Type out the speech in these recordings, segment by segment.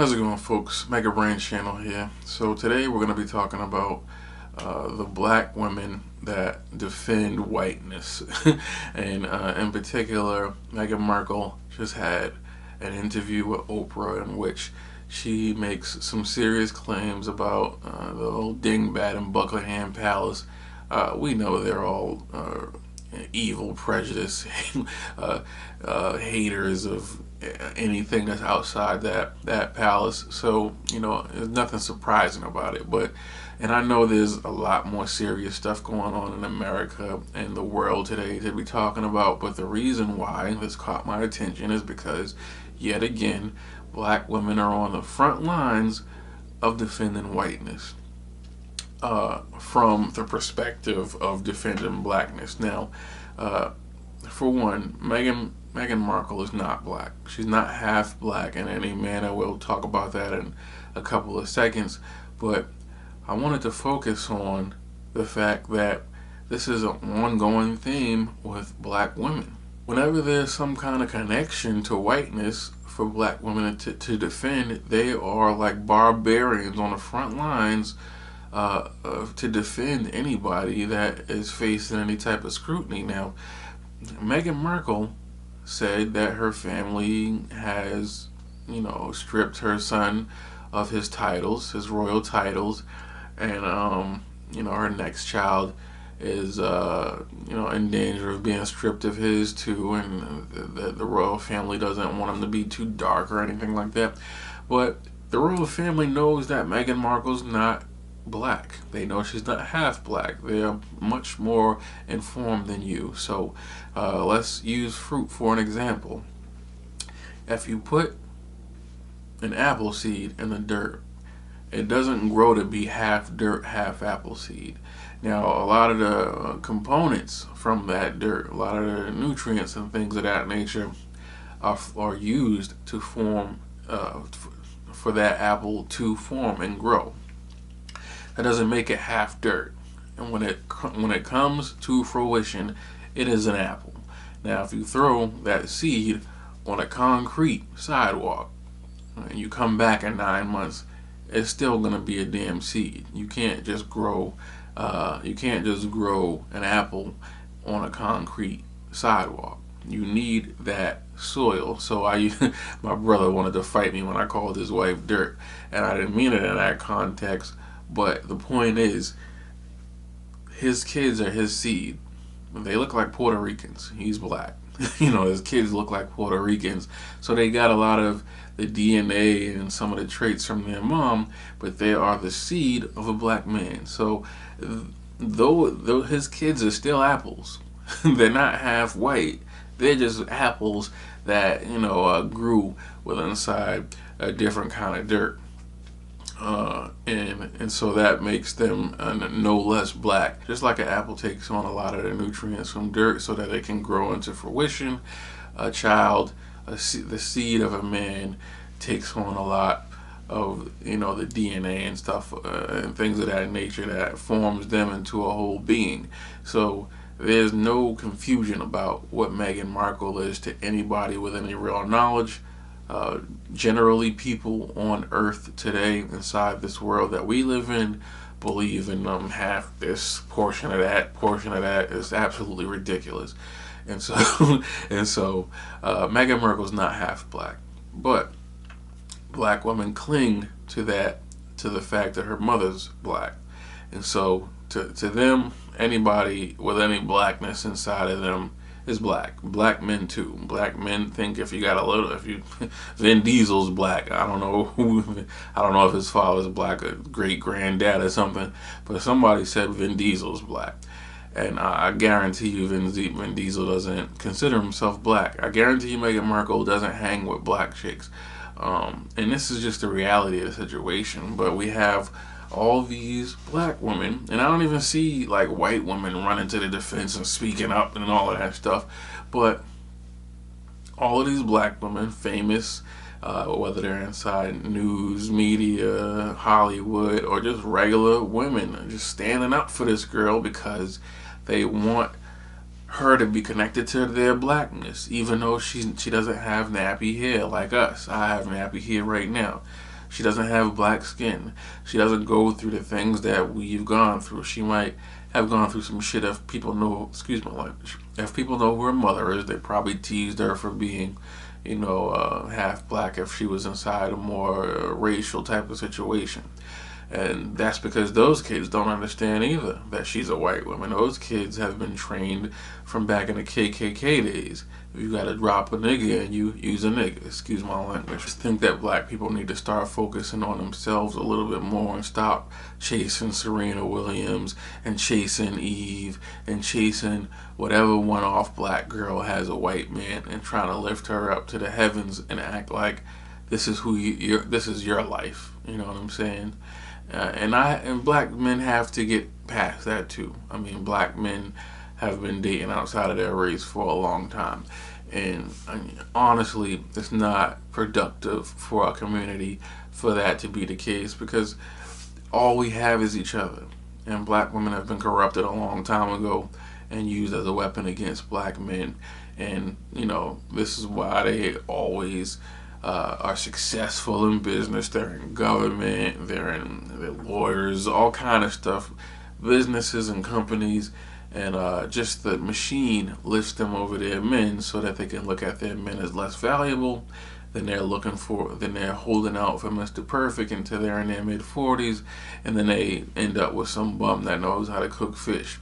How's it going, folks? Mega Brain Channel here. So today we're going to be talking about the black women that defend whiteness, and in particular, Meghan Markle just had an interview with Oprah in which she makes some serious claims about the old dingbat in Buckingham Palace. We know they're all evil, prejudice, haters of anything that's outside that palace. So there's nothing surprising about it. And I know there's a lot more serious stuff going on in America and the world today to be talking about. But the reason why this caught my attention is because, yet again, black women are on the front lines of defending whiteness. From the perspective of defending blackness. Now, for one, Meghan Markle is not black. She's not half black in any manner. We'll talk about that in a couple of seconds. But I wanted to focus on the fact that this is an ongoing theme with black women. Whenever there's some kind of connection to whiteness for black women to defend, they are like barbarians on the front lines to defend anybody that is facing any type of scrutiny. Now, Meghan Markle said that her family has, stripped her son of his titles, his royal titles, and her next child is in danger of being stripped of his too, and the royal family doesn't want him to be too dark or anything like that. But the royal family knows that Meghan Markle's not black. They know she's not half black. They are much more informed than you. So let's use fruit for an example. If you put an apple seed in the dirt, it doesn't grow to be half dirt, half apple seed. Now, a lot of the components from that dirt, a lot of the nutrients and things of that nature are used to form, for that apple to form and grow. That doesn't make it half dirt. And when it comes to fruition, it is an apple. Now, if you throw that seed on a concrete sidewalk and you come back in 9 months, it's still gonna be a damn seed. You can't just grow. You can't just grow an apple on a concrete sidewalk. You need that soil. So my brother wanted to fight me when I called his wife dirt, and I didn't mean it in that context. But the point is, his kids are his seed. They look like Puerto Ricans. He's black. His kids look like Puerto Ricans. So they got a lot of the DNA and some of the traits from their mom, but they are the seed of a black man. So though his kids are still apples, they're not half white. They're just apples that, grew with inside a different kind of dirt. And so that makes them no less black. Just like an apple takes on a lot of the nutrients from dirt so that it can grow into fruition, a child, the seed of a man takes on a lot of the DNA and stuff and things of that nature that forms them into a whole being. So there's no confusion about what Meghan Markle is to anybody with any real knowledge. Generally, people on Earth today, inside this world that we live in, believe in half this portion of that is absolutely ridiculous. And so Meghan Markle's not half black, but black women cling to the fact that her mother's black. And so to them, anybody with any blackness inside of them is black. Black men too. Black men think if Vin Diesel's black. I don't know if his father's black, a great granddad or something, but somebody said Vin Diesel's black. And I guarantee you Vin Diesel doesn't consider himself black. I guarantee you Meghan Markle doesn't hang with black chicks. And this is just the reality of the situation. But we have all these black women, and I don't even see like white women running to the defense and speaking up and all of that stuff, but all of these black women, famous, whether they're inside news, media, Hollywood, or just regular women, just standing up for this girl because they want her to be connected to their blackness, even though she doesn't have nappy hair like us. I have nappy hair right now. She doesn't have black skin. She doesn't go through the things that we've gone through. She might have gone through some shit. If people know, excuse my language, if people know who her mother is, they probably teased her for being, half black if she was inside a more racial type of situation. And that's because those kids don't understand either that she's a white woman. Those kids have been trained from back in the KKK days. If you gotta drop a nigga and you use a nigga, excuse my language. I just think that black people need to start focusing on themselves a little bit more and stop chasing Serena Williams and chasing Eve and chasing whatever one-off black girl has a white man and trying to lift her up to the heavens and act like this is this is your life. You know what I'm saying? And black men have to get past that too. I mean, black men have been dating outside of their race for a long time, and I mean, honestly, it's not productive for our community for that to be the case because all we have is each other, and black women have been corrupted a long time ago and used as a weapon against black men, and this is why they always are successful in business. They're in government, they're lawyers, all kind of stuff, businesses and companies, and just the machine lifts them over their men so that they can look at their men as less valuable. Then they're holding out for Mr. Perfect until they're in their mid-40s, and then they end up with some bum that knows how to cook fish.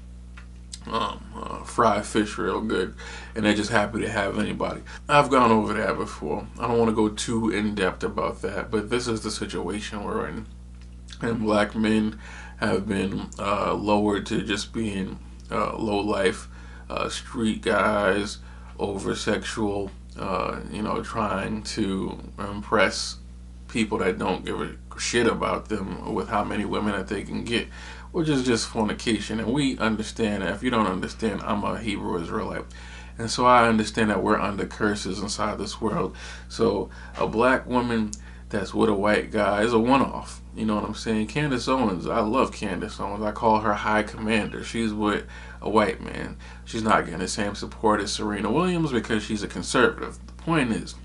Fry fish real good, and they're just happy to have anybody. I've gone over that before. I don't want to go too in depth about that, but this is the situation we're in, and black men have been lowered to just being low life street guys, over sexual, trying to impress people that don't give a shit about them with how many women that they can get, which is just fornication. And we understand that. If you don't understand, I'm a Hebrew Israelite, and so I understand that we're under curses inside this world. So a black woman that's with a white guy is a one-off. You know what I'm saying? Candace Owens, I love Candace Owens. I call her High Commander. She's with a white man. She's not getting the same support as Serena Williams because she's a conservative. The point is,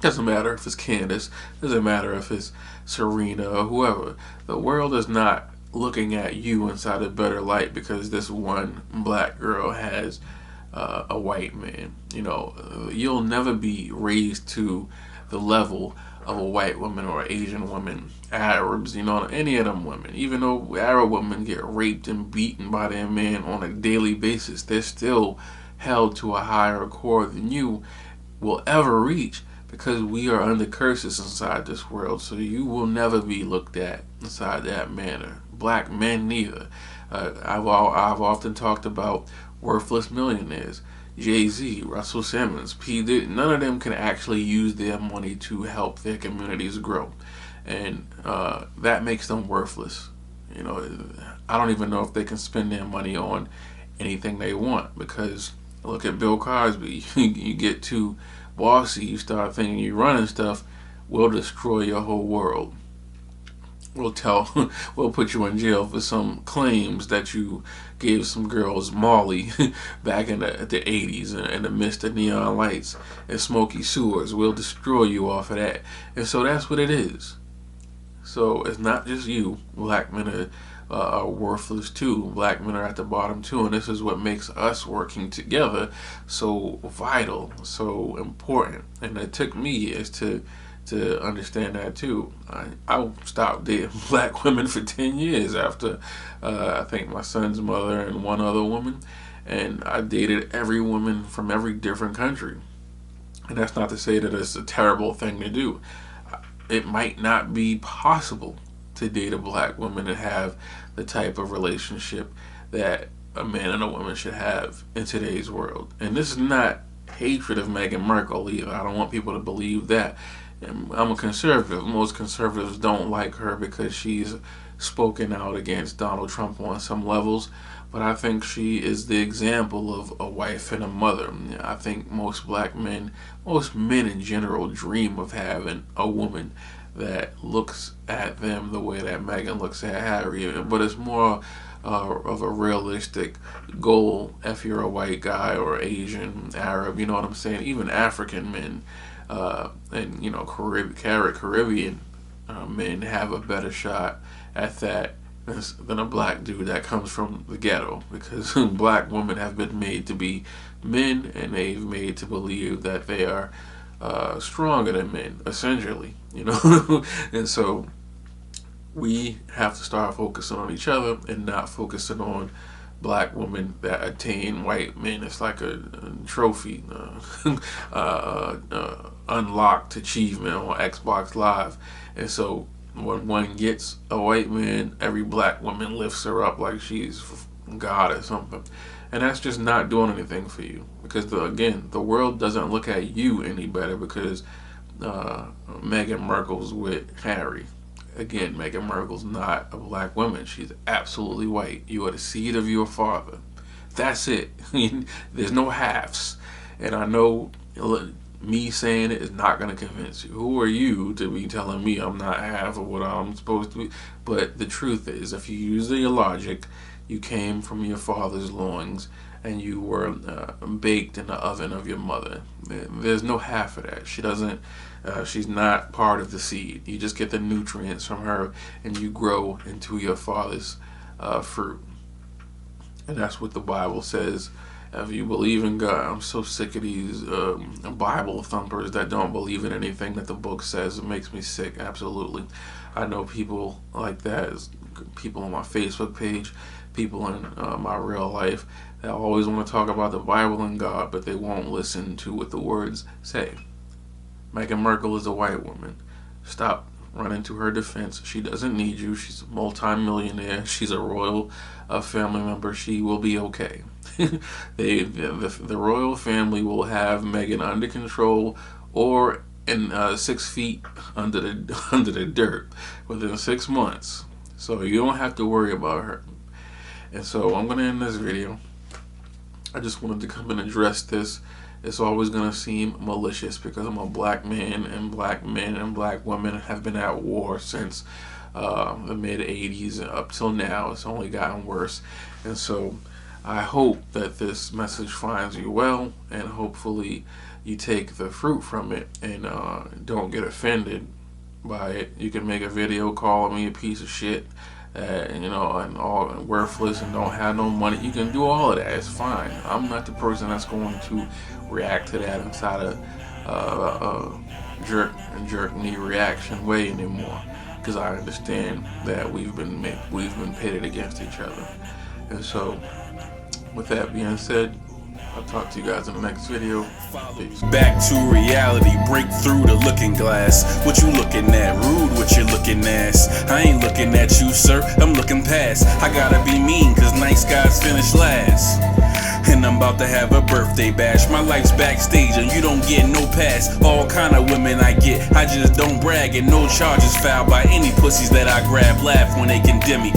doesn't matter if it's Candace, doesn't matter if it's Serena or whoever. The world is not looking at you inside a better light because this one black girl has a white man. You'll never be raised to the level of a white woman or Asian woman, Arabs, any of them women. Even though Arab women get raped and beaten by their men on a daily basis, they're still held to a higher core than you will ever reach, because we are under curses inside this world. So you will never be looked at inside that manner. Black men neither. I've often talked about worthless millionaires. Jay-Z, Russell Simmons, P. Diddy, none of them can actually use their money to help their communities grow. And that makes them worthless. I don't even know if they can spend their money on anything they want, because look at Bill Cosby. You get too bossy, you start thinking you're running stuff, we'll destroy your whole world. We'll put you in jail for some claims that you gave some girls Molly back in the 80s in the midst of neon lights and smoky sewers. We'll destroy you off of that. And so that's what it is. So it's not just you. Black men are worthless too. Black men are at the bottom too. And this is what makes us working together so vital, so important. And it took me years to understand that too. I stopped dating black women for 10 years after I think my son's mother and one other woman, and I dated every woman from every different country. And that's not to say that it's a terrible thing to do. It might not be possible to date a black woman and have the type of relationship that a man and a woman should have in today's world. And this is not hatred of Meghan Markle either. I don't want people to believe that. I'm a conservative. Most conservatives don't like her because she's spoken out against Donald Trump on some levels, but I think she is the example of a wife and a mother. I think most men in general, dream of having a woman that looks at them the way that Meghan looks at Harry, but it's more of a realistic goal if you're a white guy or Asian, Arab, you know what I'm saying? Even African men, and Caribbean men have a better shot at that than a black dude that comes from the ghetto, because black women have been made to be men, and they've made to believe that they are stronger than men, essentially, you know. And so we have to start focusing on each other and not focusing on black women that attain white men. It's like a trophy, unlocked achievement on Xbox Live. And so when one gets a white man, every black woman lifts her up like she's God or something. And that's just not doing anything for you, because again, the world doesn't look at you any better because Meghan Markle's with Harry. Again, Meghan Markle's not a black woman. She's absolutely white. You are the seed of your father. That's it. There's no halves. And I know me saying it is not going to convince you. Who are you to be telling me I'm not half of what I'm supposed to be? But the truth is, if you use your logic, you came from your father's loins, and you were baked in the oven of your mother. There's no half of that. She's not part of the seed. You just get the nutrients from her, and you grow into your father's fruit. And that's what the Bible says. If you believe in God, I'm so sick of these Bible thumpers that don't believe in anything that the book says. It makes me sick, absolutely. I know people like that, people on my Facebook page, people in my real life, that always want to talk about the Bible and God, but they won't listen to what the words say. Meghan Markle is a white woman. Stop running to her defense. She doesn't need you. She's a multi-millionaire. She's a royal family member. She will be okay. The royal family will have Meghan under control, or in 6 feet under the dirt within 6 months. So you don't have to worry about her. And so I'm gonna end this video. I just wanted to come and address this. It's always gonna seem malicious because I'm a black man, and black men and black women have been at war since the mid 80s up till now. It's only gotten worse. And so I hope that this message finds you well, and hopefully you take the fruit from it and don't get offended by it. You can make a video calling me a piece of shit, and all worthless, and don't have no money. You can do all of that. It's fine. I'm not the person that's going to react to that inside a jerk knee reaction way anymore, because I understand that we've been pitted against each other. And so, with that being said, I'll talk to you guys in the next video. Peace. Back to reality, break through the looking glass. What you looking at? Rude, what you looking at? I ain't looking at you, sir, I'm looking past. I gotta be mean, cause nice guys finish last. And I'm about to have a birthday bash. My life's backstage and you don't get no pass. All kind of women I get, I just don't brag. And no charges filed by any pussies that I grab. Laugh when they condemn me.